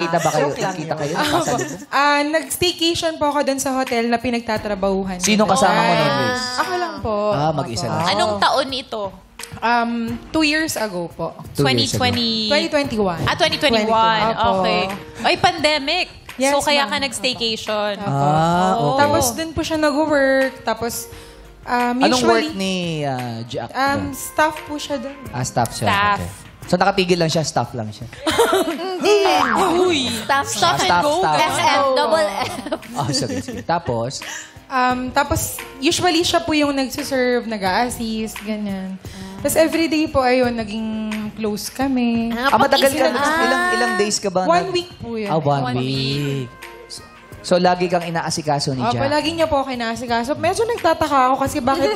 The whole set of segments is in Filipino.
Kita ba kayo? Kita kayo? Nag-staycation po ako doon sa hotel na pinagtatrabahuhan. Sino kasama mo nun, Grace? Ako lang po. Mag-isa lang. Anong taon ito? 2 years ago po. 2020... 2021. 2021. Opo. Okay. Ay, pandemic. Yes, so, kaya ka ma'am. nag-staycation. Okay. Tapos doon po siya nag-work. Tapos, Anong work usually, ni Jack? staff po siya doon. Staff siya. Staff. Okay. So nakatigil lang siya, staff lang siya. Uy. Stop and go. Staff. SM, double F. Sige. Tapos, Tapos, usually siya po yung nagsiserve, nag-a-assist, ganyan. Tapos everyday po, ayun, naging close kami. matagal ka na. Ilang days ka ba? 1 week po yun. 1 week. So, lagi kang inaasikaso ni Jack? Opo, lagi niya po ako inaasikaso. Medyo nagtataka ako kasi bakit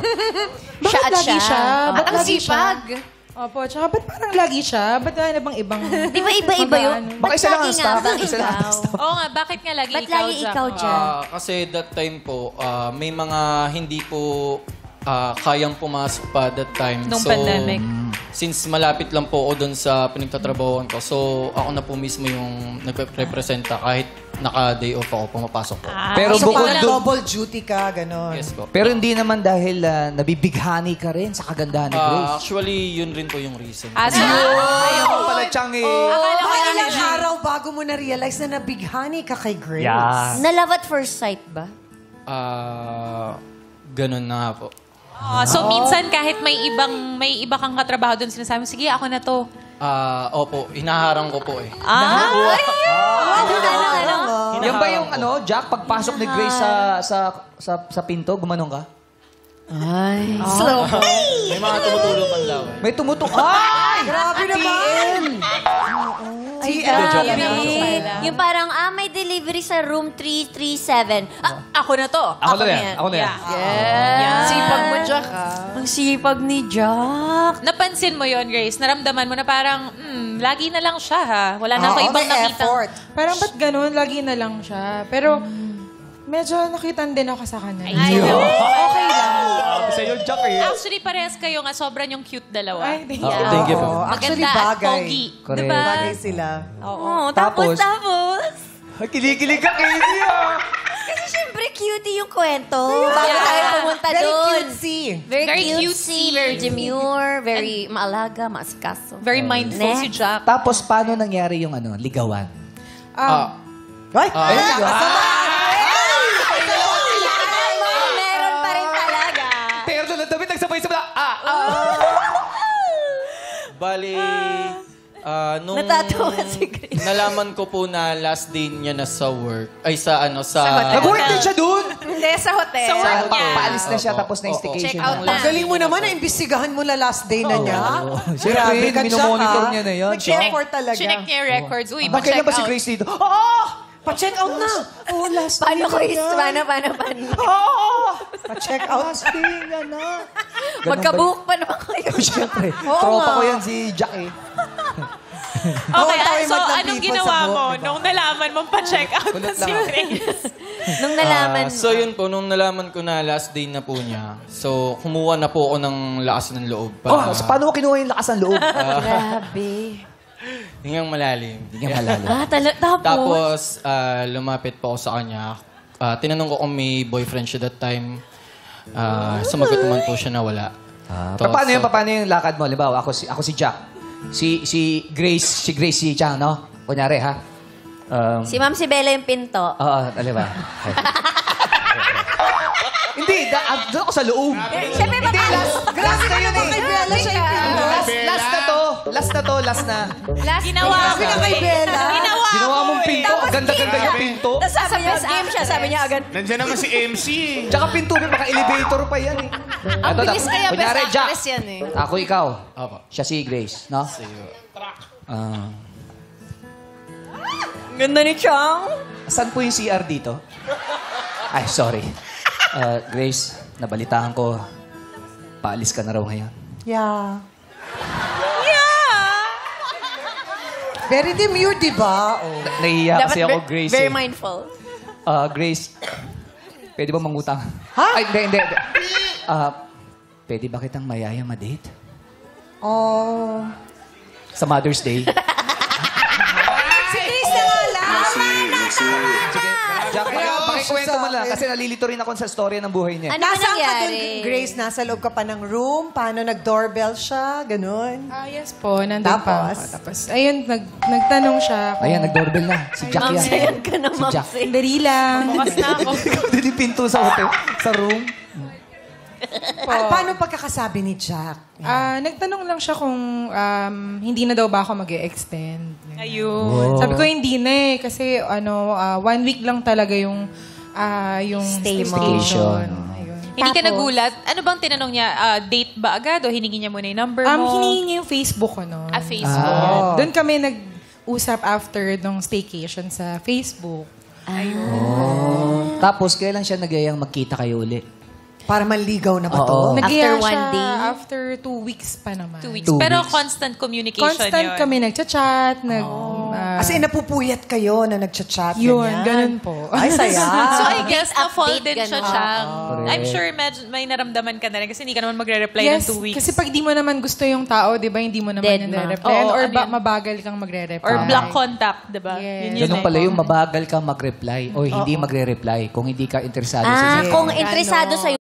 lagi siya? Ba't Ang lagi siya? sipag. Opo, tsaka ba't parang lagi siya? Ba't wala na bang ibang... Di ba iba-iba yun? Baka isa lang ang lagi nga staff. ba Isa lang ang ikaw? staff. Oo nga, bakit nga lagi Ba't ikaw, lagi Jack? ikaw dyan? Kasi that time po, may mga hindi po kayang pumasok pa that time. Nung pandemic. Since malapit lang po ako doon sa pinagtatrabahoan ko, so ako na po mismo yung nagre-representa kahit naka-day off ako, pumapasok po. Pero So, bukod parang doon, double duty ka, gano'n. Yes po. pero hindi naman dahil nabibighani ka rin sa kagandahan ni Grace. Actually, yun rin po yung reason. So, Ayaw mo pala, Chang eh. akala ko Mga na ilang araw bago mo na-realize na nabighani ka kay Grace. Na love at first sight ba? Ganun na nga po. so, minsan kahit may iba kang katrabaho doon, sinasabi mo, sige, ako na to. Opo, hinaharang ko po eh. Yan ba yung Jack, pagpasok ni Grace sa pinto, gumanong ka? Slow mo. May mga tumutulong man lang. May tumutok. Ay! Grabe naman! Ay, Grabe. grabe. Yung parang, may delivery sa room 337. Ako na to. Ako na yan. Ako na yan. Yes. Sipag mo, Jack. Ang sipag ni Jack. Napansin mo yon, Grace? Naramdaman mo na parang, lagi na lang siya, ha? Wala na ako ibang may nakita. effort. Parang ba't ganun? Lagi na lang siya. Pero, medyo nakitan din ako sa kanya. Okay lang. Sa'yo, Jack eh. Actually, parehas kayo nga. Sobrang yung cute dalawa. Ay, thank you. Thank you po. Actually, Maganda at bagay. pogi. Correct. Diba? Bagay sila. Oo, tapos. Kilig-kilig ka, Casey ah! Kasi syempre cutie yung kwento. Bago tayo pumunta Very doon. cutesy. Very cutesy. cutesy, very demure, very maalaga, maasikaso. Very mindful si Jack. Tapos, paano nangyari yung ligawan? Ay! Meron pa rin talaga. Pero doon ang damit, nagsabay-sabay. Bali, nung Natatawa si Grace. nalaman ko po na last day niya na sa work, ay sa Nag-work din siya doon! Hindi, sa hotel. Sa work niya. Paalis na siya, Opo. tapos na-staycation. Check out na. na. Galing mo naman na imbestigahan mo na last day na niya. Siyempre, minomonitor niya na yan. Nag-effort talaga. Chinek niya yung records. Uy, Bakit check ba si out. Grace dito? Pa-check out na. Last Paano ko day na paano? Pa-check out. Last day nga na. Magkabuhok pa naman kayo. Siyempre, tropa ko yan si Jack eh. Okay, tayo so maglang anong people ginawa sa mo buhok, diba? nung nalaman mong pa-check out na si Grace? Nung nalaman mo. So yun po, nung nalaman ko na last day na po niya, so kumuha na po ako ng lakas ng loob. So paano mo kinuha yung lakas ng loob? Grabe. Hingang malalim. Hindi nga malalo. Tapos, lumapit po ako sa kanya. Tinanong ko kung may boyfriend siya that time. Sumagot naman po siya na wala. Paano yung lakad mo? Halimbawa, ako si Jack. Si Grace si Chang, no? Kunyari, ha? Si Ma'am si Bella yung pinto. Oo, diba? Hindi, doon ako sa loob. Siyempre, Grabe ka naman kay Bella siya yung pinto. Last na. Ginawa Grabe ka kay Bella. Ginawa mong pinto. Ang ganda-ganda yung pinto. Tapos sabi niya, game siya, sabi niya agad. Nandiyan naman si MC eh. Tsaka pinto mo, baka elevator pa yan eh. Ang bilis kaya Kunyari, best Jack. actress yan eh. Ako ikaw. Opo. Siya si Grace, no? Ganda ni Chang. Saan po yung CR dito? Ay, sorry. Grace, nabalitaan ko. Paalis ka na raw ngayon. Yeah. Very demure, di ba? Oh. Nahihiya kasi ako, Grace. Very eh. mindful. Grace, pwede ba mangutang? Ha? Ay, hindi. Pwede ba kitang mayaya ma-date? Oh. Sa Mother's Day? Si Grace na nga lang. Sige, Jack, pakikwento mo lang kasi nalilito rin ako sa storya ng buhay niya. Ano ba Nasaan ka dun, nangyari? Grace? Nasa loob ka pa ng room? Paano nag-doorbell siya? Ganun? Yes po, nandun pa Tapos? ako. Tapos, ayun, nagtanong siya kung... Ayan, nag-doorbell na. Si Jack yan. Sayan ka na, Si Jack. Maxi. Dali lang. Bukas na ako. Hindi yung pinto sa hotel, sa room. Paano pagkakasabi ni Jack? Nagtanong lang siya kung hindi na daw ba ako mag-extend. Ayun. Sabi ko hindi na kasi 1 week lang talaga yung Stay mo. staycation. Ayun. Hindi ka Tapos, nagulat? Ano bang tinanong niya? Date ba agad o hiningi niya muna yung number mo? Hiningi niya yung Facebook ko no. Facebook. Doon kami nag-usap after nung staycation sa Facebook. Tapos, kailan siya nagyayang magkita kayo uli? Para manligaw na ba to? Oo. Nagyaya After 1 siya day? After 2 weeks pa naman. 2 weeks. 2 Pero weeks. constant communication Constant yun. kami nagchat-chat, As in, napupuyat kayo na nagchat-chat. Yun, ganyan. ganun po. Ay, saya. So I guess na-fall update, din siya ganun. siyang. Correct. I'm sure may naramdaman ka na rin kasi hindi ka naman magre-reply Yes, ng 2 weeks. kasi pag di mo naman gusto yung tao, di ba, hindi mo naman Dead yung ma. nire-replyan. Oo, Or ano yun? mabagal kang magre-reply. Or block contact, di ba? Yes. Yun Ganun eh. pala yung mabagal ka mag-reply o hindi magre-reply kung hindi ka interesado sa Ah, iyo. kung interesado sa'yo,